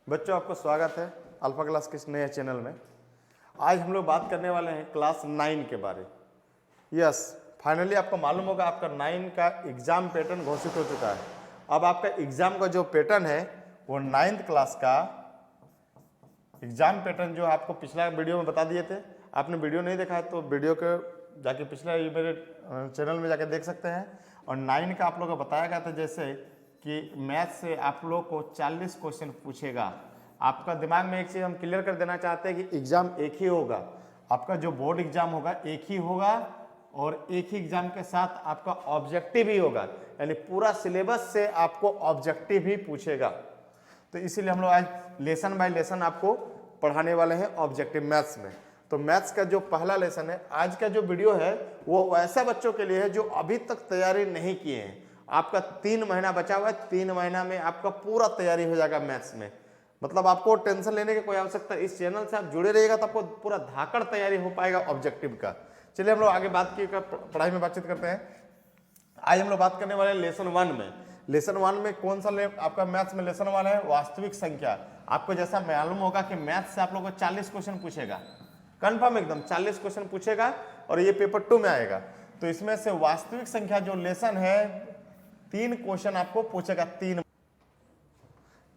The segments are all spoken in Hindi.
बच्चों, आपको स्वागत है अल्फा क्लास के इस नए चैनल में। आज हम लोग बात करने वाले हैं क्लास 9 के बारे। यस, फाइनली आपको मालूम होगा आपका 9 का एग्ज़ाम पैटर्न घोषित हो चुका है। अब आपका एग्ज़ाम का जो पैटर्न है वो 9th क्लास का एग्ज़ाम पैटर्न जो आपको पिछला वीडियो में बता दिए थे। आपने वीडियो नहीं देखा है तो वीडियो को जाके पिछला मेरे चैनल में जाके देख सकते हैं। और 9 का आप लोगों को बताया गया था जैसे कि मैथ से आप लोग को 40 क्वेश्चन पूछेगा। आपका दिमाग में एक चीज़ हम क्लियर कर देना चाहते हैं कि एग्ज़ाम एक ही होगा। आपका जो बोर्ड एग्ज़ाम होगा एक ही होगा और एक ही एग्ज़ाम के साथ आपका ऑब्जेक्टिव ही होगा, यानी पूरा सिलेबस से आपको ऑब्जेक्टिव ही पूछेगा। तो इसीलिए हम लोग आज लेसन बाय लेसन आपको पढ़ाने वाले हैं ऑब्जेक्टिव मैथ्स में। तो मैथ्स का जो पहला लेसन है, आज का जो वीडियो है वो वैसे बच्चों के लिए है जो अभी तक तैयारी नहीं किए हैं। आपका 3 महीना बचा हुआ है, 3 महीना में आपका पूरा तैयारी हो जाएगा मैथ्स में। मतलब आपको टेंशन लेने की कोई आवश्यकता, इस चैनल से आप जुड़े रहिएगा तो आपको पूरा धाकड़ तैयारी हो पाएगा ऑब्जेक्टिव का। चलिए हम लोग आगे बात की पढ़ाई में बातचीत करते हैं। आज हम लोग बात करने वाले हैं लेसन 1 में। लेसन 1 में कौन सा आपका मैथ्स में लेसन 1 है? वास्तविक संख्या। आपको जैसा मालूम होगा कि मैथ्स से आप लोगों को 40 क्वेश्चन पूछेगा, कंफर्म एकदम 40 क्वेश्चन पूछेगा और ये पेपर 2 में आएगा। तो इसमें से वास्तविक संख्या जो लेसन है 3 क्वेश्चन आपको पूछेगा। 3,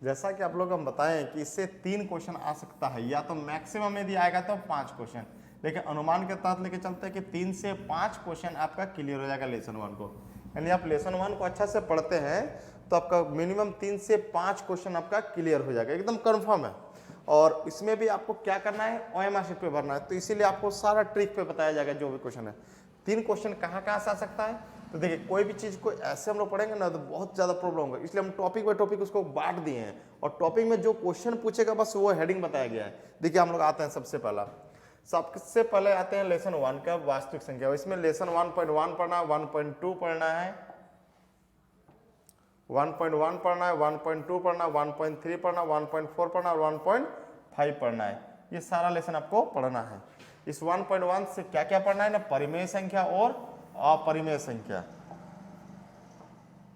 जैसा कि आप लोग हम बताएं कि इससे 3 क्वेश्चन आ सकता है, या तो मैक्सिमम यदि आएगा तो 5 क्वेश्चन, लेकिन अनुमान के तहत लेके चलते हैं कि 3 से 5 क्वेश्चन आपका क्लियर हो जाएगा लेसन 1 को। यानी आप लेसन 1 को अच्छा से पढ़ते हैं तो आपका मिनिमम 3 से 5 क्वेश्चन आपका क्लियर हो जाएगा, एकदम कंफर्म है। और इसमें भी आपको क्या करना है, ओएमआर शीट पे भरना है। तो इसीलिए आपको सारा ट्रिक पे बताया जाएगा जो भी क्वेश्चन है। 3 क्वेश्चन कहाँ से आ सकता है, तो देखिए कोई भी चीज़ को ऐसे हम लोग पढ़ेंगे ना तो बहुत ज़्यादा प्रॉब्लम होगा, इसलिए हम टॉपिक बाय टॉपिक उसको बांट दिए हैं और टॉपिक में जो क्वेश्चन पूछेगा बस वो हेडिंग बताया गया है। देखिए हम लोग आते हैं सबसे पहले आते हैं लेसन 1 का वास्तविक संख्या। इसमें लेसन 1.1 पढ़ना है, 1.2 पढ़ना है, 1.1 पढ़ना है, 1.2 पढ़ना है, 1.3 पढ़ना, 1.4 पढ़ना और 1.5 पढ़ना है। ये सारा लेसन आपको पढ़ना है। इस 1.1 से क्या क्या पढ़ना है ना, परिमेय संख्या और अपरिमेय संख्या,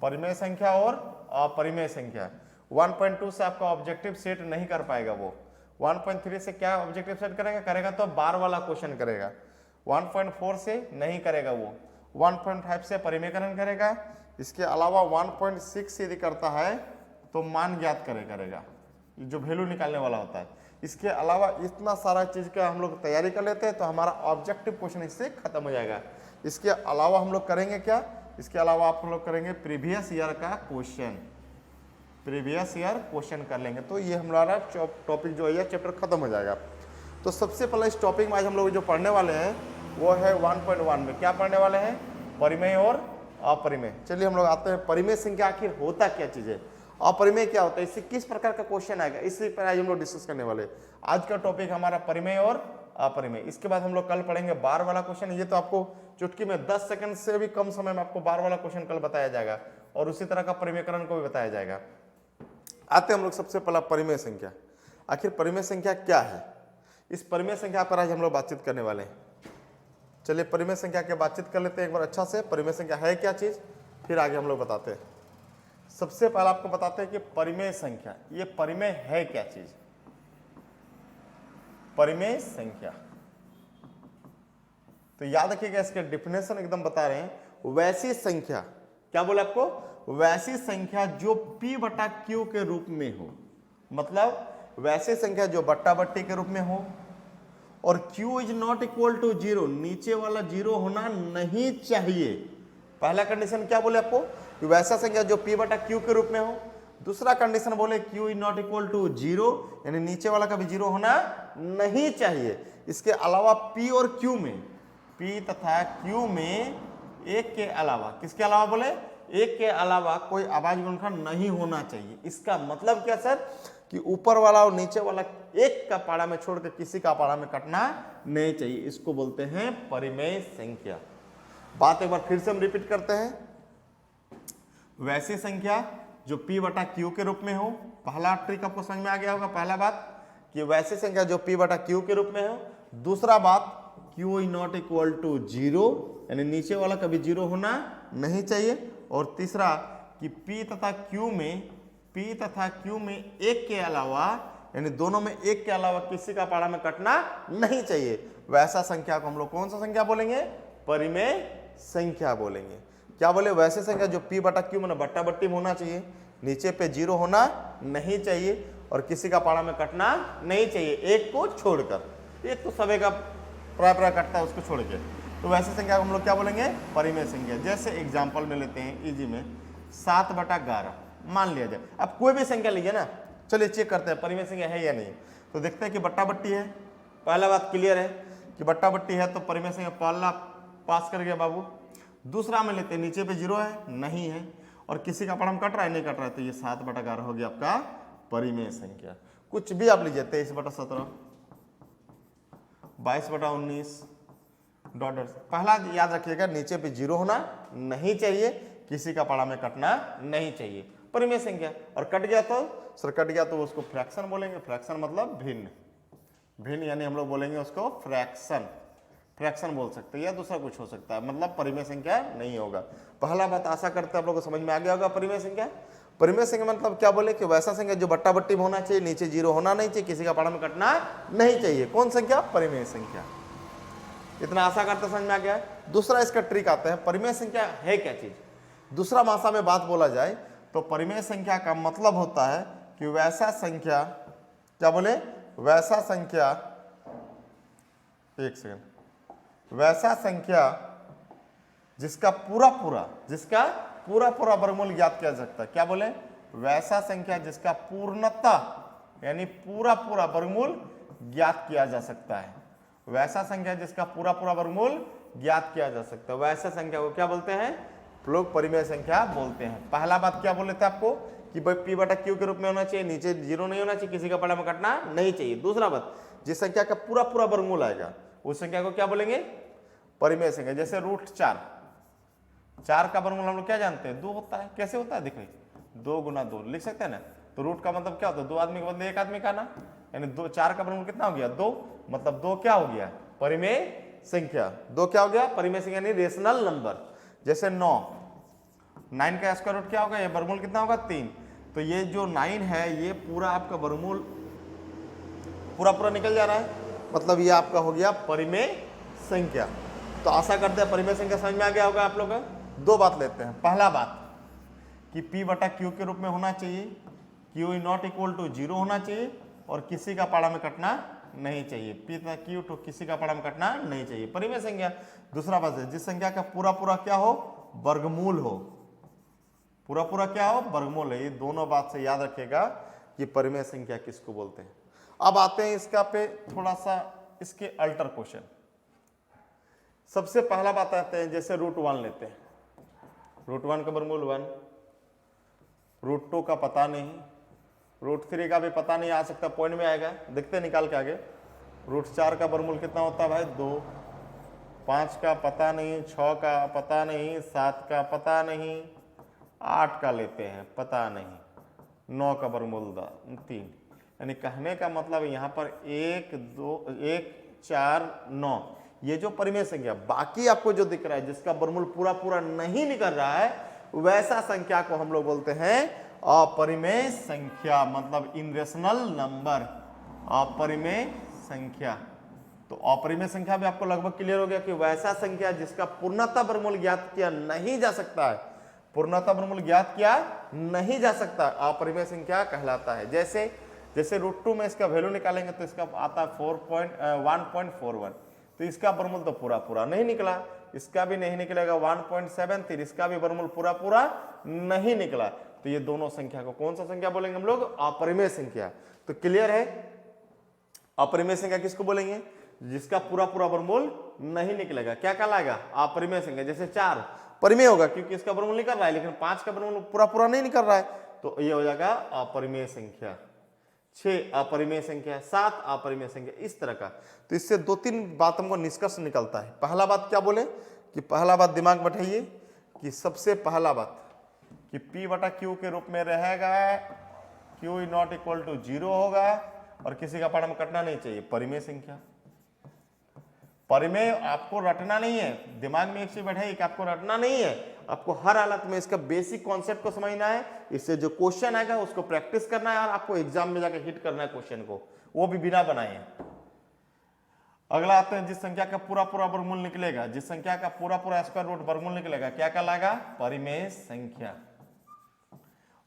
परिमेय संख्या और अपरिमेय संख्या। 1.2 से आपका ऑब्जेक्टिव सेट नहीं कर पाएगा वो। 1.3 से क्या ऑब्जेक्टिव सेट करेगा तो बार वाला क्वेश्चन करेगा। 1.4 से नहीं करेगा वो। 1.5 से परिमेयकरण करेगा। इसके अलावा 1.6 यदि करता है तो मान ज्ञात करेगा, जो वैल्यू निकालने वाला होता है। इसके अलावा इतना सारा चीज का हम लोग तैयारी कर लेते हैं तो हमारा ऑब्जेक्टिव क्वेश्चन इससे खत्म हो जाएगा। इसके अलावा हम लोग करेंगे क्या, इसके अलावा आप लोग करेंगे प्रीवियस ईयर का क्वेश्चन, प्रीवियस ईयर क्वेश्चन कर लेंगे। तो ये हमारा टॉपिक जो है चैप्टर खत्म हो जाएगा। तो सबसे पहले इस टॉपिक में आज हम लोग जो पढ़ने वाले हैं वो है 1.1 में क्या पढ़ने वाले हैं, परिमेय और अपरिमेय। चलिए हम लोग आते हैं परिमेय संख्या आखिर होता क्या चीज है, अपरिमेय क्या होता है, इससे किस प्रकार का क्वेश्चन आएगा, इसी पर आज हम लोग डिस्कस करने वाले। आज का टॉपिक हमारा परिमेय और अपरिमेय। इसके बाद हम लोग कल पढ़ेंगे बार वाला क्वेश्चन। ये तो आपको चुटकी में 10 सेकंड से भी कम समय में आपको बार वाला क्वेश्चन कल बताया जाएगा और उसी तरह का परिमेयकरण को भी बताया जाएगा। आते हैं हम लोग सबसे पहला परिमेय संख्या। आखिर परिमेय संख्या क्या है, इस परिमेय संख्या पर आज हम लोग बातचीत करने वाले हैं। चलिए परिमेय संख्या की बातचीत कर लेते हैं एक बार अच्छा से। परिमेय संख्या है क्या चीज, फिर आगे हम लोग बताते हैं। सबसे पहले आपको बताते हैं कि परिमेय संख्या, ये परिमेय है क्या चीज। परिमेय संख्या तो याद रखिएगा, इसके डेफिनेशन एकदम बता रहे हैं। वैसी संख्या, क्या बोले आपको, वैसी संख्या जो p बटा q के रूप में हो, मतलब वैसी संख्या जो बट्टा बट्टी के रूप में हो और q is not equal to 0, नीचे वाला 0 होना नहीं चाहिए। पहला कंडीशन क्या बोले आपको, वैसा संख्या जो p बटा q के रूप में हो। दूसरा कंडीशन बोले q is not equal to 0, यानी नीचे वाला कभी 0 होना नहीं चाहिए। इसके अलावा p और q में, p तथा q में एक के अलावा, किसके अलावा बोले, एक के अलावा कोई अभाज्य गुणनखंड नहीं होना चाहिए। इसका मतलब क्या सर, कि ऊपर वाला और नीचे वाला एक का पाड़ा में छोड़ के किसी का पाड़ा में कटना नहीं चाहिए। इसको बोलते हैं परिमेय संख्या। बात एक बार फिर से हम रिपीट करते हैं। वैसी संख्या जो p बटा q के रूप में हो, पहला ट्रिक आपको समझ में आ गया होगा। पहला बात कि वैसी संख्या जो p बटा q के रूप में हो। दूसरा बात q is not equal to 0, यानी नीचे वाला कभी 0 होना नहीं चाहिए। और तीसरा कि p तथा q में P तथा Q में एक के अलावा, यानी दोनों में एक के अलावा किसी का पाड़ा में कटना नहीं चाहिए, वैसा संख्या को हम लोग कौन सा संख्या बोलेंगे? परिमेय संख्या बोलेंगे। क्या बोले? वैसे संख्या जो P बटा Q में बट्टा बट्टी में होना चाहिए, नीचे पे 0 होना नहीं चाहिए और किसी का पाड़ा में कटना नहीं चाहिए, एक को छोड़कर। एक तो सभी का प्राय कटता है, उसको छोड़ के, तो वैसे संख्या को हम लोग क्या बोलेंगे? परिमेय संख्या। जैसे एग्जाम्पल में लेते हैं इजी में 7/11 मान लिया जाए। अब कोई भी संख्या लीजिए ना, चलिए चेक करते हैं परिमेय संख्या है या नहीं। तो देखते हैं कि बट्टा बट्टी है, पहला बात क्लियर है कि बट्टा बट्टी है तो परिमेय संख्या पहला पास कर गया बाबू। दूसरा में लेते हैं, नीचे पे 0 है, नहीं है, और किसी का पाड़ा कट रहा है, नहीं कट रहा है, तो ये 7/11 हो गया आपका परिमेय संख्या। कुछ भी आप लीजिए, 23/17, 22/19 डॉट डॉट। पहला याद रखिएगा, नीचे पे 0 होना नहीं चाहिए, किसी का पाड़ा में कटना नहीं चाहिए, परिमेय संख्या। और कट गया तो सर कट गया तो उसको फ्रैक्शन बोलेंगे। फ्रैक्शन मतलब भिन्न, भिन्न यानी हम लोग बोलेंगे उसको फ्रैक्शन, फ्रैक्शन बोल सकते हैं या दूसरा कुछ हो सकता है, मतलब परिमेय संख्या नहीं होगा। पहला बात आशा करते हैं आप लोगों को समझ में आ गया होगा। परिमेय संख्या, परिमेय संख्या मतलब क्या बोले कि वैसा संख्या जो बट्टा बट्टी में होना चाहिए, नीचे 0 होना नहीं चाहिए, किसी का पाड़ा में कटना नहीं चाहिए। कौन संख्या? परिमेय संख्या। इतना आशा करते समझ में आ गया। दूसरा इसका ट्रिक आता है, परिमेय संख्या है क्या चीज। दूसरा भाषा में बात बोला जाए तो परिमेय संख्या का मतलब होता है कि वैसा संख्या, क्या बोले? वैसा संख्या, एक सेकंड, वैसा संख्या जिसका पूरा पूरा वर्गमूल ज्ञात किया जा सकता है। क्या बोले? वैसा संख्या जिसका पूर्णतः यानी पूरा वर्गमूल ज्ञात किया जा सकता है। वैसा संख्या जिसका पूरा वर्गमूल ज्ञात किया जा सकता है, वैसा संख्या को क्या बोलते हैं? लोग परिमेय संख्या बोलते हैं। पहला बात क्या बोले थे आपको कि भाई P बटा Q के रूप में होना चाहिए, नीचे 0 नहीं होना चाहिए, किसी का पाड़ा में कटना नहीं चाहिए। दूसरा बात, जिस संख्या का पूरा वर्गमूल आएगा उस संख्या को क्या बोलेंगे? परिमेय संख्या। जैसे √4, 4 का वर्गमूल हम लोग क्या जानते हैं? 2 होता है। कैसे होता है? देखिए 2 गुना 2 लिख सकते हैं ना। तो रूट का मतलब क्या होता है? 2 आदमी के बदले 1 आदमी का ना, यानी 4 का वर्गमूल कितना हो गया? 2, मतलब 2 क्या हो गया? परिमेय संख्या। 2 क्या हो गया? परिमेय संख्या यानी रेशनल नंबर। जैसे 9 का स्क्वायर रूट क्या होगा? ये वर्गमूल कितना होगा? 3। तो ये जो 9 है ये पूरा आपका वर्गमूल पूरा निकल जा रहा है, मतलब ये आपका हो गया परिमेय संख्या। तो आशा करते हैं परिमेय संख्या समझ में आ गया होगा आप लोग। दो बात लेते हैं। पहला बात कि P बटा Q के रूप में होना चाहिए, Q नॉट इक्वल टू 0 होना चाहिए और किसी का पाड़ा में कटना नहीं चाहिए। P तथा Q तो किसी का पाड़ा में कटना नहीं चाहिए, परिमेय संख्या। दूसरा बात है जिस संख्या का पूरा क्या हो? वर्गमूल हो। पूरा क्या हो? वर्गमूल है। ये दोनों बात से याद रखिएगा कि परिमेय संख्या किसको बोलते हैं। अब आते हैं इसका पे थोड़ा सा इसके अल्टर क्वेश्चन। सबसे पहला बात आते हैं, जैसे √1 लेते हैं। √1 का वर्गमूल 1, √2 का पता नहीं, √3 का भी पता नहीं, आ सकता पॉइंट में आएगा, देखते निकाल के आगे। √4 का वर्गमूल कितना होता है भाई? 2। 5 का पता नहीं, 6 का पता नहीं, 7 का पता नहीं, 8 का लेते हैं पता नहीं, 9 का वर्गमूल 3। यानी कहने का मतलब यहाँ पर 1, 2, 1, 4, 9 ये जो परिमेय संख्या, बाकी आपको जो दिख रहा है जिसका वर्गमूल पूरा नहीं निकल रहा है, वैसा संख्या को हम लोग बोलते हैं अपरिमेय संख्या, मतलब इनरेशनल नंबर, अपरिमेय संख्या। तो अपरिमेय संख्या भी आपको लगभग क्लियर हो गया कि वैसा संख्या जिसका पूर्णतः वर्गमूल ज्ञात किया नहीं जा सकता है, पूर्णतः वर्गमूल ज्ञात किया नहीं जा सकता, अपरिमेय संख्या कहलाता है। जैसे √2 में इसका वैल्यू निकालेंगे तो इसका आता है 1.41, तो इसका वर्गमूल तो पूरा नहीं निकला, इसका भी नहीं निकलेगा 1.73, इसका भी वर्गमूल पूरा नहीं निकला। तो ये दोनों संख्या को कौन सा संख्या बोलेंगे हम लोग? अपरिमेय संख्या। तो क्लियर है, अपरिमेय संख्या किसको बोलेंगे? जिसका पूरा वर्गमूल नहीं निकलेगा, क्या कहलाएगा? अपरिमेय संख्या। जैसे 4 परिमेय होगा क्योंकि इसका वर्गमूल निकल रहा है, लेकिन 5 का वर्गमूल पूरा नहीं निकल रहा है, तो ये हो जाएगा अपरिमेय संख्या। 6 अपरिमेय संख्या, 7 अपरिमेय संख्या, इस तरह का। तो इससे 2-3 बात हमको निष्कर्ष निकलता है। पहला बात क्या बोले कि पहला बात दिमाग बैठाइए कि सबसे पहला बात कि P बटा Q के रूप में रहेगा, Q नॉट इक्वल टू 0 होगा और किसी का पाड़ा में कटना नहीं चाहिए, परिमेय संख्या। परिमेय आपको रटना नहीं है, दिमाग में एक चीज बैठाइए कि आपको रटना नहीं है, आपको हर हालत में इसका बेसिक कॉन्सेप्ट को समझना है, इससे जो क्वेश्चन आएगा उसको प्रैक्टिस करना है और आपको एग्जाम में जाकर हिट करना है क्वेश्चन को, वो भी बिना बनाए। अगला आते हैं जिस संख्या का पूरा पूरा वर्गमूल निकलेगा, जिस संख्या का पूरा पूरा स्क्वायर रूट वर्गमूल निकलेगा क्या कहलाएगा? परिमेय संख्या।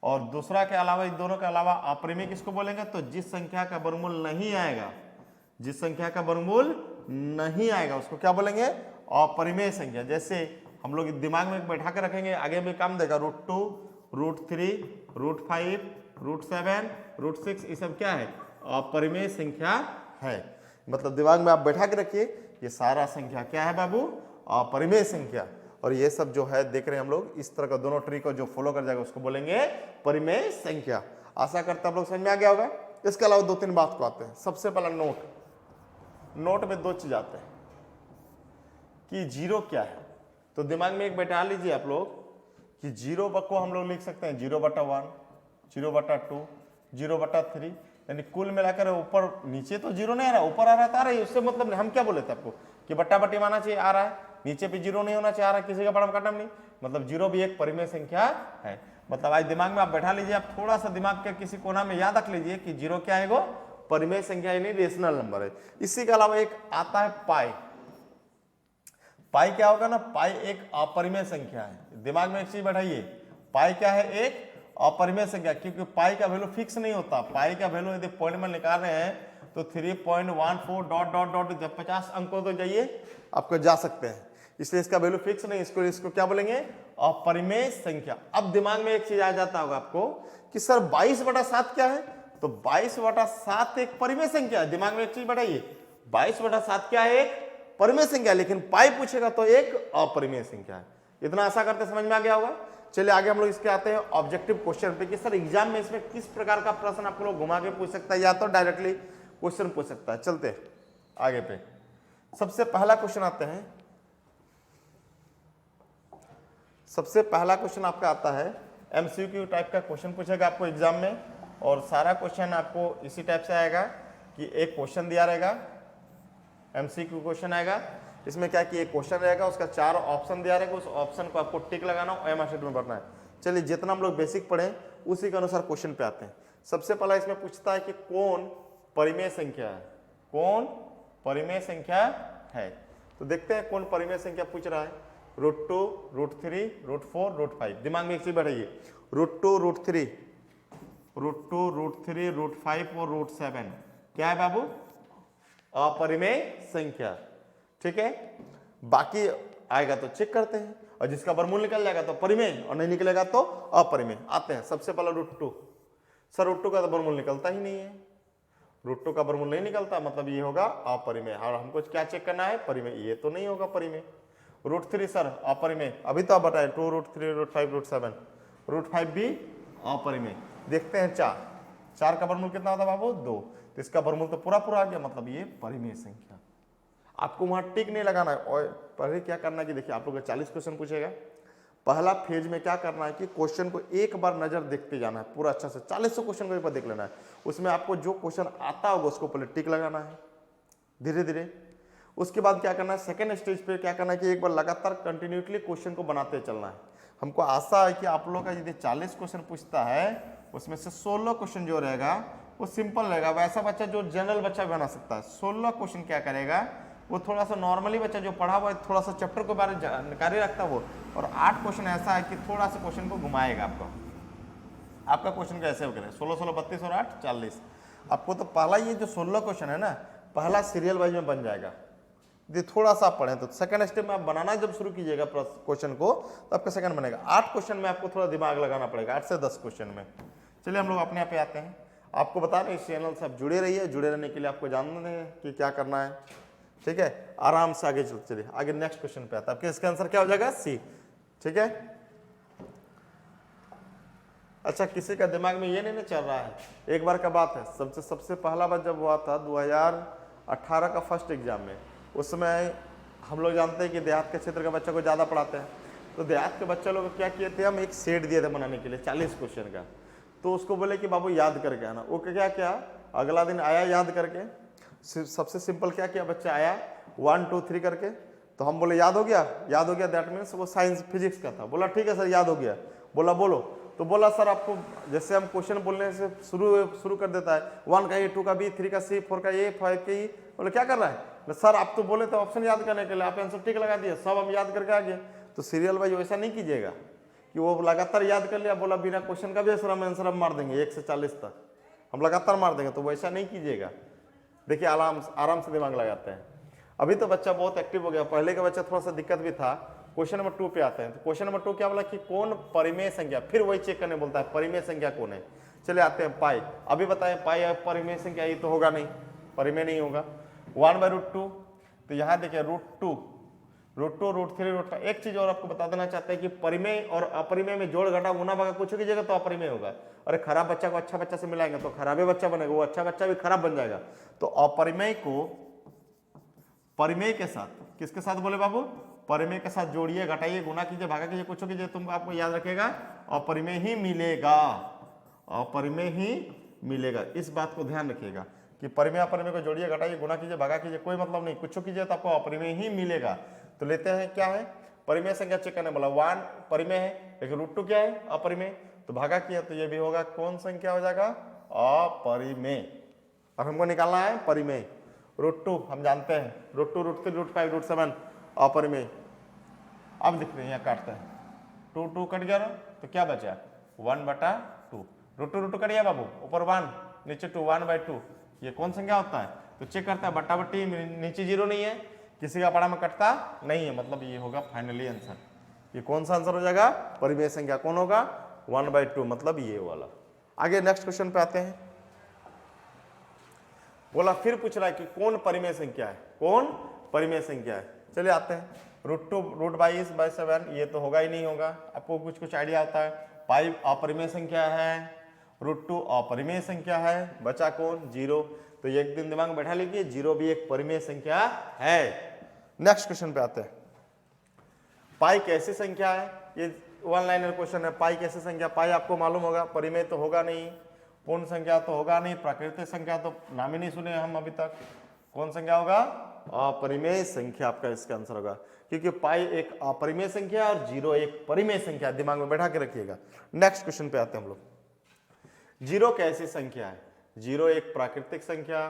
और दूसरा के अलावा, इन दोनों के अलावा अपरिमेय किसको बोलेंगे? तो जिस संख्या का वर्गमूल नहीं आएगा, जिस संख्या का वर्गमूल नहीं आएगा उसको क्या बोलेंगे? अपरिमेय संख्या। जैसे हम लोग दिमाग में बैठा के रखेंगे, आगे भी काम देगा, √2, √3, √5, √7, √6, ये सब क्या है? अपरिमेय संख्या है। मतलब दिमाग में आप बैठा के रखिए, ये सारा संख्या क्या है बाबू? अपरिमेय संख्या। और ये सब जो है देख रहे हैं हम लोग, इस तरह का दोनों ट्री को जो फॉलो कर जाएगा उसको बोलेंगे परिमेय संख्या। आशा करता आप लोग समझ में आ गया होगा। इसके अलावा 2-3 बात को आते हैं। सबसे पहला नोट में 2 चीज आते हैं कि जीरो क्या है। तो दिमाग में एक बैठा लीजिए आप लोग कि जीरो को हम लोग लिख सकते हैं 0/1, 0/2, 0/3, यानी कुल मिलाकर ऊपर नीचे तो जीरो नहीं आ रहा, ऊपर आ रहा था, आ रहा है, उससे मतलब हम क्या बोले थे आपको कि बट्टा बट्टी माना चाहिए, आ रहा है, नीचे भी जीरो नहीं होना चाहिए, आ रहा है, किसी का बड़ा काटम नहीं, मतलब जीरो भी एक परिमेय संख्या है। मतलब आज दिमाग में आप बैठा लीजिए, आप थोड़ा सा दिमाग के किसी कोना में याद रख लीजिए कि जीरो क्या है? वो परिमेय संख्या यानी रेशनल नंबर है। इसी के अलावा एक आता है पाई। पाई क्या होगा ना? पाई एक अपरिमेय संख्या है। दिमाग में एक चीज बैठाइए, पाई क्या है? एक अपरिमेय संख्या, क्योंकि पाई का वैल्यू फिक्स नहीं होता। पाई का वैल्यू यदि पॉइंट में निकाल रहे हैं तो 3.14 डॉट डॉट डॉट जब 50 अंकों तो जाइए आपको जा सकते हैं, इसलिए इसका वैल्यू फिक्स नहीं। इसको क्या बोलेंगे? अपरिमेय संख्या। अब दिमाग में एक चीज आ जाता होगा आपको कि सर 22/7 क्या है? तो 22/7 एक परिमेय संख्या है। दिमाग में एक चीज बैठाइए, 22/7 क्या है? एक परिमेय संख्या, लेकिन पाई पूछेगा तो एक अपरिमेय संख्या है। इतना आशा करते समझ में आ गया होगा। चलिए आगे हम लोग इसके आते हैं ऑब्जेक्टिव क्वेश्चन पे कि सर एग्जाम में इसमें किस प्रकार का प्रश्न आपको लोग घुमा के पूछ सकता है या तो डायरेक्टली क्वेश्चन पूछ सकता है। चलते आगे पे, सबसे पहला क्वेश्चन आते हैं। सबसे पहला क्वेश्चन आपका आता है एमसीक्यू टाइप का क्वेश्चन पूछेगा आपको एग्जाम में, और सारा क्वेश्चन आपको इसी टाइप से आएगा कि एक क्वेश्चन दिया रहेगा, एमसीक्यू क्वेश्चन आएगा। इसमें क्या कि एक क्वेश्चन रहेगा, उसका 4 ऑप्शन दिया रहेगा, उस ऑप्शन को आपको टिक लगाना और एम शीट में भरना है। चलिए जितना हम लोग बेसिक पढ़े उसी के अनुसार क्वेश्चन पे आते हैं। सबसे पहला इसमें पूछता है कि कौन परिमेय संख्या है? कौन परिमेय संख्या है? तो देखते हैं कौन परिमेय संख्या पूछ रहा है। √2, √3, √4, √5। दिमाग में एक चीज बैठाइए, √2, √3, √5 और √7 क्या है बाबू? अपरिमेय संख्या। ठीक है, बाकी आएगा तो चेक करते हैं, और जिसका वर्गमूल निकल जाएगा तो परिमेय और नहीं निकलेगा तो अपरिमेय। आते हैं सबसे पहला √2। सर √2 का तो वर्गमूल निकलता ही नहीं है, √2 का वर्गमूल नहीं निकलता, मतलब ये होगा अपरिमेय। और हमको क्या चेक करना है? परिमेय। ये तो नहीं होगा परिमेय। √3 सर अपरिमेय, अभी तो आप बताए 2, √3, √5, √7, √5 भी अपरिमेय। देखते हैं 4 का वर्गमूल कितना होता है बाबू? 2, तो इसका वर्गमूल तो पूरा पूरा आ गया, मतलब ये परिमेय संख्या। आपको वहां टिक नहीं लगाना है, और पहले क्या करना है कि देखिए आप लोग 40 क्वेश्चन पूछेगा। पहला फेज में क्या करना है कि क्वेश्चन को एक बार नजर देखते जाना है पूरा अच्छा से, 40 क्वेश्चन को एक बार देख लेना है। उसमें आपको जो क्वेश्चन आता होगा उसको पहले टिक लगाना है धीरे धीरे। उसके बाद क्या करना है, सेकेंड स्टेज पे क्या करना है कि एक बार लगातार कंटिन्यूसली क्वेश्चन को बनाते चलना है। हमको आशा है कि आप लोगों का यदि 40 क्वेश्चन पूछता है उसमें से 16 क्वेश्चन जो रहेगा वो सिंपल रहेगा। वैसा बच्चा जो जनरल बच्चा बना सकता है, 16 क्वेश्चन क्या करेगा वो थोड़ा सा नॉर्मली बच्चा जो पढ़ा हुआ है थोड़ा सा चैप्टर के बारे में जानकारी रखता है वो, और 8 क्वेश्चन ऐसा है कि थोड़ा सा क्वेश्चन को घुमाएगा आपको। आपका क्वेश्चन कैसे हो करें 16, 16, 32 और 8, 40। आपको तो पहला ये जो 16 क्वेश्चन है ना, पहला सीरियल वाइज में बन जाएगा। यदि थोड़ा सा आप पढ़ें तो सेकंड स्टेप में आप बनाना जब शुरू कीजिएगा क्वेश्चन को तो आपका सेकंड बनेगा। 8 क्वेश्चन में आपको थोड़ा दिमाग लगाना पड़ेगा, 8 से 10 क्वेश्चन में। चलिए हम लोग अपने यहाँ पे आते हैं। आपको बता रहे इस चैनल से आप जुड़े रहिए, जुड़े रहने के लिए आपको जानना है कि क्या करना है। ठीक है, आराम से आगे चलिए। आगे नेक्स्ट क्वेश्चन पे आता है आपके, इसका आंसर क्या हो जाएगा? सी। ठीक है, अच्छा किसी का दिमाग में ये नहीं चल रहा है, एक बार का बात है, सबसे पहला बार जब हुआ था 2018 का फर्स्ट एग्जाम में, उस समय हम लोग जानते हैं कि देहात के क्षेत्र के बच्चों को ज़्यादा पढ़ाते हैं। तो देहात के बच्चे लोग क्या किए थे, हम एक सेट दिए थे बनाने के लिए 40 क्वेश्चन का। तो उसको बोले कि बाबू याद करके आना। वो क्या क्या अगला दिन आया याद करके। सबसे सिंपल क्या किया, बच्चा आया 1, 2, 3 करके, तो हम बोले याद हो गया, याद हो गया, दैट मीन्स वो साइंस फिजिक्स का था। बोला ठीक है सर याद हो गया। बोला बोलो, तो बोला सर आपको जैसे हम क्वेश्चन बोलने से शुरू कर देता है, 1 का ए, 2 का बी, 3 का सी, 4 का ए, 5 का ई। बोले क्या कर रहा है? सर आप तो बोले थे ऑप्शन याद करने के लिए, आप आंसर ठीक लगा दिए, सब हम याद करके आ गए। तो सीरियल वाइज वैसा नहीं कीजिएगा कि वो लगातार याद कर लिया, बोला बिना क्वेश्चन का भी सर हम आंसर हम मार देंगे 1 से 40 तक, हम लगातार मार देंगे, तो वैसा नहीं कीजिएगा। देखिए आराम से दिमाग लगाते हैं। अभी तो बच्चा बहुत एक्टिव हो गया, पहले का बच्चा थोड़ा सा दिक्कत भी था। क्वेश्चन नंबर 2 पे आते हैं। तो क्वेश्चन नंबर 2 क्या बोला कि कौन परिमेय संख्या, फिर वही चेक करने बोलता है परिमेय संख्या कौन है। चलिए आते हैं पाई। अभी बताएं पाई परिमेय संख्या, ये तो होगा नहीं, परिमेय नहीं होगा। 1/√2, तो यहाँ देखिए √2, √2, √3, √5। एक चीज और आपको बता देना चाहते हैं कि परिमेय और अपरिमेय में जोड़ घटा गुना भागा कुछ कीजिएगा तो अपरिमेय होगा। अरे खराब बच्चा को अच्छा बच्चा से मिलाएंगे तो खराब बच्चा बनेगा, वो अच्छा बच्चा भी खराब बन जाएगा। तो अपरिमेय को परिमेय के साथ, किसके साथ बोले बाबू? परिमेय के साथ जोड़िए, घटाइए, गुना कीजिए, भागा कीजिए, कुछ कीजिए, तुम आपको याद रखेगा अपरिमेय ही मिलेगा, अपरिमेय ही मिलेगा। इस बात को ध्यान रखिएगा कि परिमेय अपरिमेय को जोड़िए, घटाइए, गुना कीजिए, भागा कीजिए, कोई मतलब नहीं, कुछ कीजिए तो आपको अपरिमेय ही मिलेगा। तो लेते हैं क्या है परिमेय संख्या चेक करने बोला, 1 परिमेय है, लेकिन √2 क्या है? अपरिमेय। तो भागा किया तो ये भी होगा कौन संख्या हो जाएगा? अपरिमेय। अब हमको निकालना है परिमेय। √2 हम जानते हैं, √2, √3, √5, √7 अपरिमेय। अब दिख रहे हैं यहाँ काटते हैं, 2 कट गया ना, तो क्या बचा? 1/2। √2 कट गया बाबू, ऊपर 1 नीचे 2, 1/2। ये कौन संख्या होता है? तो चेक करता है, बट्टा बट्टी नीचे 0 नहीं है, किसी का पढ़ा में कटता नहीं है, मतलब ये होगा फाइनली आंसर। ये कौन सा आंसर हो जाएगा? परिमेय संख्या कौन होगा? 1/2, मतलब ये वाला। आगे नेक्स्ट क्वेश्चन पे आते हैं। बोला फिर पूछ रहा है कि कौन परिमेय संख्या है, कौन परिमेय संख्या है। चलिए आते हैं, √2 √22/7, ये तो होगा ही नहीं होगा। आपको कुछ आइडिया आता है? पाई अपरिमेय संख्या है, √2 अपरिमेय संख्या है, बचा कौन? 0। तो एक दिन दिमाग में बैठा लीजिए, 0 भी एक परिमेय संख्या है। नेक्स्ट क्वेश्चन पे आते हैं। पाई कैसी संख्या है? ये 1 लाइनर क्वेश्चन है। पाई कैसी संख्या? पाई आपको मालूम होगा, परिमेय तो होगा नहीं, पूर्ण संख्या तो होगा नहीं, प्राकृतिक संख्या तो नाम ही नहीं सुने हम अभी तक। कौन संख्या होगा? अपरिमेय संख्या आपका इसका आंसर होगा, क्योंकि पाई एक अपरिमेय संख्या और 0 एक परिमेय संख्या, दिमाग में बैठा के रखिएगा। नेक्स्ट क्वेश्चन पे आते हैं हम लोग। 0 कैसी संख्या है? 0 एक प्राकृतिक संख्या।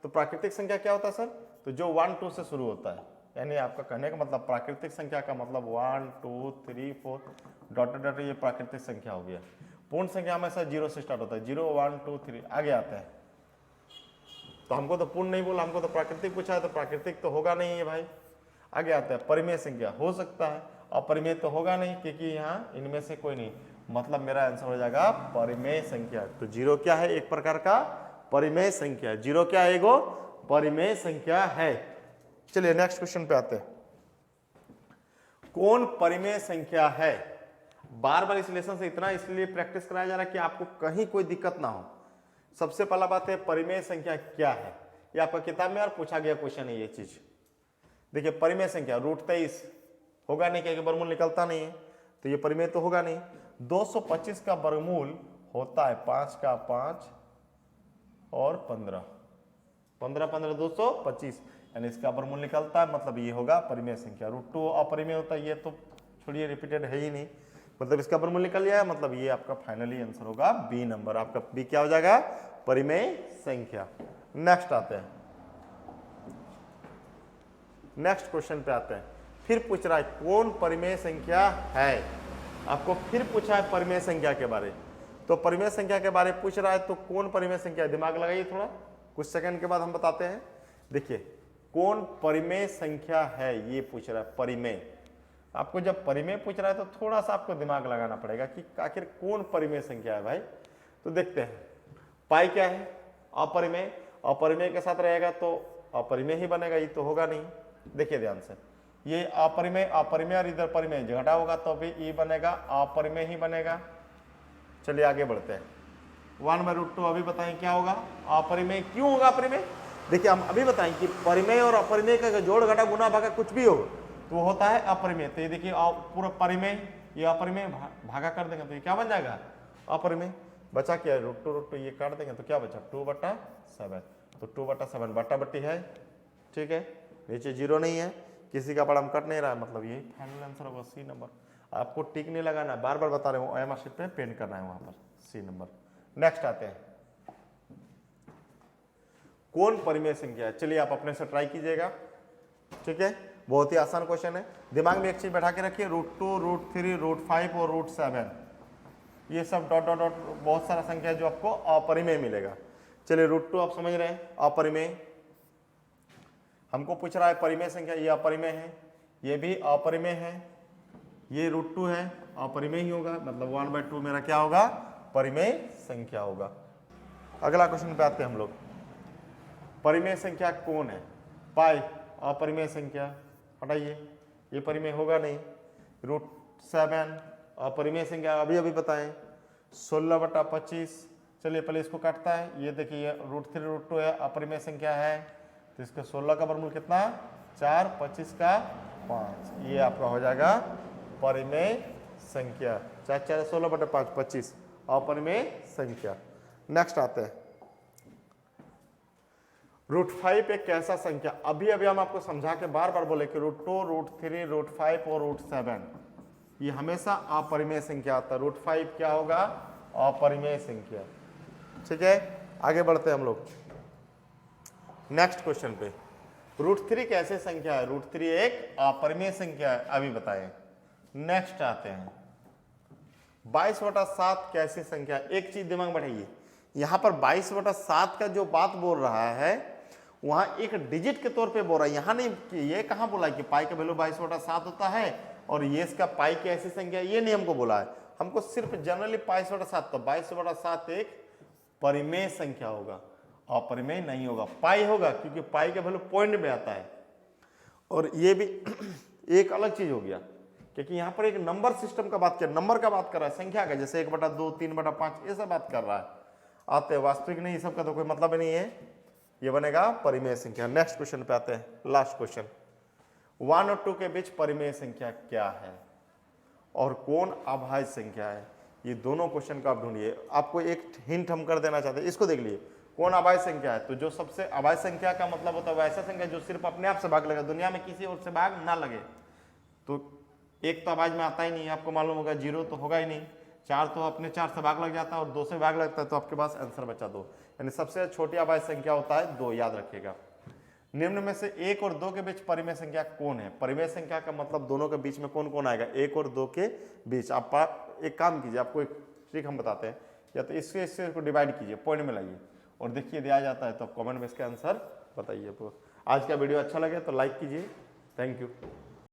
तो प्राकृतिक संख्या क्या होता है सर? तो जो 1 2 से शुरू होता है, यानी आपका कहने का मतलब प्राकृतिक संख्या का मतलब 1 2 3 4 डॉट डॉट, ये प्राकृतिक संख्या हो गया। पूर्ण संख्या हमेशा 0 से स्टार्ट होता है, 0 1 2 3 आगे आते हैं। तो हमको तो पूर्ण नहीं बोला, हमको तो प्राकृतिक पूछा है, तो प्राकृतिक तो होगा नहीं है भाई। आगे आते हैं, परिमेय संख्या हो सकता है, अपरिमेय तो होगा नहीं, क्योंकि यहाँ इनमें से कोई नहीं, मतलब मेरा आंसर हो जाएगा परिमेय संख्या। तो 0 क्या है? एक प्रकार का परिमेय संख्या। 0 क्या है? एगो परिमेय संख्या है। चलिए नेक्स्ट क्वेश्चन पे आते हैं। कौन परिमेय संख्या है? बार बार इस लेसन से इतना इसलिए प्रैक्टिस कराया जा रहा है कि आपको कहीं कोई दिक्कत ना हो। सबसे पहला बात है परिमेय संख्या क्या है, ये आपका किताब में यार पूछा गया क्वेश्चन है ये चीज। देखिए परिमेय संख्या √23 होगा नहीं, क्योंकि वर्गमूल निकलता नहीं है, तो ये परिमेय तो होगा नहीं। 225 का वर्गमूल होता है 5 का 5 और 15, 15 15 225, यानी इसका वर्गमूल निकलता है, मतलब ये होगा परिमेय संख्या। √2 अपरिमेय होता है, ये तो छोड़िए रिपीटेड है ही नहीं, मतलब इसका वर्गमूल निकल गया है, मतलब ये आपका फाइनली आंसर होगा बी नंबर। आपका बी क्या हो जाएगा? परिमेय संख्या। नेक्स्ट आते हैं, नेक्स्ट क्वेश्चन पे आते हैं। फिर पूछ रहा है कौन परिमेय संख्या है। आपको फिर पूछा है परिमेय संख्या के बारे, तो परिमेय संख्या के बारे में पूछ रहा है, तो कौन परिमेय संख्या है? दिमाग लगाइए थोड़ा, कुछ सेकंड के बाद हम बताते हैं। देखिए कौन परिमेय संख्या है ये पूछ रहा है, परिमेय। आपको जब परिमेय पूछ रहा है तो थोड़ा सा आपको दिमाग लगाना पड़ेगा कि आखिर कौन परिमेय संख्या है भाई। तो देखते हैं, पाई क्या है? अपरिमेय। अपरिमेय के साथ रहेगा तो अपरिमेय ही बनेगा, ये तो होगा नहीं। देखिए ध्यान से, ये अपरिमेय अपरिमेय और इधर परिमेय झगड़ा होगा तो भी ये बनेगा अपरिमेय ही बनेगा। चलिए आगे बढ़ते हैं। 1/√2 अभी बताएं क्या होगा? अपरिमेय। क्यों होगा अपरिमेय? देखिए हम अभी बताएं कि परिमेय और अपरिमेय का जोड़ घटा गुना भागा कुछ भी हो तो वो होता है अपरिमेय। तो ये देखिए पूरा परिमेय, ये अपरिमेय भागा कर देंगे तो ये क्या बन जाएगा? अपरिमेय। बचा क्या है? √2 ये काट देंगे तो क्या बचा? 2/7। तो 2/7 बट्टा बट्टी है, ठीक है, नीचे 0 नहीं है, किसी का पढ़म कट नहीं रहा है, मतलब यही फाइनल आंसर होगा सी नंबर। आपको टिक नहीं लगाना, बार बार बता रहे हूँ, ओएमआर शीट पे पेन करना है वहां पर, सी नंबर। नेक्स्ट आते हैं, कौन परिमेय संख्या है? चलिए आप अपने से ट्राई कीजिएगा, ठीक है, बहुत ही आसान क्वेश्चन है। दिमाग में एक चीज बैठा के रखिए, √2, √3, √5 और √7, ये सब डॉट डॉट डॉट बहुत सारा संख्या है जो आपको अपरिमेय मिलेगा। चलिए √2 आप समझ रहे हैं अपरिमेय, हमको पूछ रहा है परिमेय संख्या, ये अपरिमेय है, ये भी अपरिमेय है, ये √2 है, अपरिमेय ही होगा, मतलब 1/2 मेरा क्या होगा? परिमेय संख्या होगा। अगला क्वेश्चन पे आते हैं हम लोग, परिमेय संख्या कौन है? पाई अपरिमेय संख्या, हटाइए, ये परिमेय होगा नहीं। √7 अपरिमेय संख्या, अभी अभी बताएं, 16/25, चलिए पहले इसको काटता है, ये देखिए √3 √2 है, अपरिमेय संख्या है, तो इसका 16 का वर्गमूल कितना? 4, 25 का 5, ये आपका हो जाएगा परिमेय संख्या। 4 4 16/5 25 अपरिमेय संख्या। नेक्स्ट आते हैं, √5 एक कैसा संख्या? अभी अभी हम आपको समझा के बार बार बोले कि √2, √3, √5 और √7 ये हमेशा अपरिमेय संख्या आता है। √5 क्या होगा? अपरिमेय संख्या। ठीक है, आगे बढ़ते हैं हम लोग नेक्स्ट क्वेश्चन पे। √3 कैसे संख्या है? √3 एक अपरिमेय संख्या है, अभी बताएं। नेक्स्ट आते हैं, 22/7 कैसी संख्या? एक चीज दिमाग में बैठाइए, यहां पर 22/7 का जो बात बोल रहा है वहां एक डिजिट के तौर पे बोल रहा है, यहां नहीं कि ये कहां बोला है कि पाई का वैल्यू 22/7 होता है और ये इसका पाई की ऐसी संख्या, ये नहीं हमको बोला है, हमको सिर्फ जनरली 22/7, तो 22/7 एक परिमेय संख्या होगा, अपरिमेय नहीं होगा। पाई होगा क्योंकि पाई का वैल्यू पॉइंट में आता है, और ये भी एक अलग चीज हो गया क्योंकि यहाँ पर एक नंबर सिस्टम का बात कर, नंबर का बात कर रहा है, संख्या का, जैसे 1/2, 3/5 ये सब बात कर रहा है। आते हैं वास्तविक नहीं, सबका तो कोई मतलब ही नहीं है, ये बनेगा परिमेय संख्या। नेक्स्ट क्वेश्चन पे आते हैं, लास्ट क्वेश्चन, 1 और 2 के बीच परिमेय संख्या क्या है और कौन अभाज्य संख्या है? ये दोनों क्वेश्चन का आप ढूंढिए। आपको एक हिंट हम कर देना चाहते हैं, इसको देख लिए, कौन अभाज्य संख्या है? तो जो सबसे अभाज्य संख्या का मतलब होता है वैसा संख्या जो सिर्फ अपने आप से भाग लगे, दुनिया में किसी और से भाग ना लगे। तो एक तो अभाज्य में आता ही नहीं, आपको मालूम होगा, 0 तो होगा ही नहीं, 4 तो अपने 4 से भाग लग जाता है और 2 से भाग लगता है, तो आपके पास आंसर बचा 2, यानी सबसे छोटी अभाज्य संख्या होता है 2, याद रखिएगा। निम्न में से 1 और 2 के बीच परिमेय संख्या कौन है? परिमेय संख्या का मतलब दोनों के बीच में कौन कौन आएगा? 1 और 2 के बीच। आप एक काम कीजिए, आपको एक ट्रिक हम बताते हैं, या तो इससे को डिवाइड कीजिए, पॉइंट में लाइए और देखिए दिया जाता है, तो आप कमेंट में इसका आंसर बताइए। आज का वीडियो अच्छा लगे तो लाइक कीजिए। Thank you.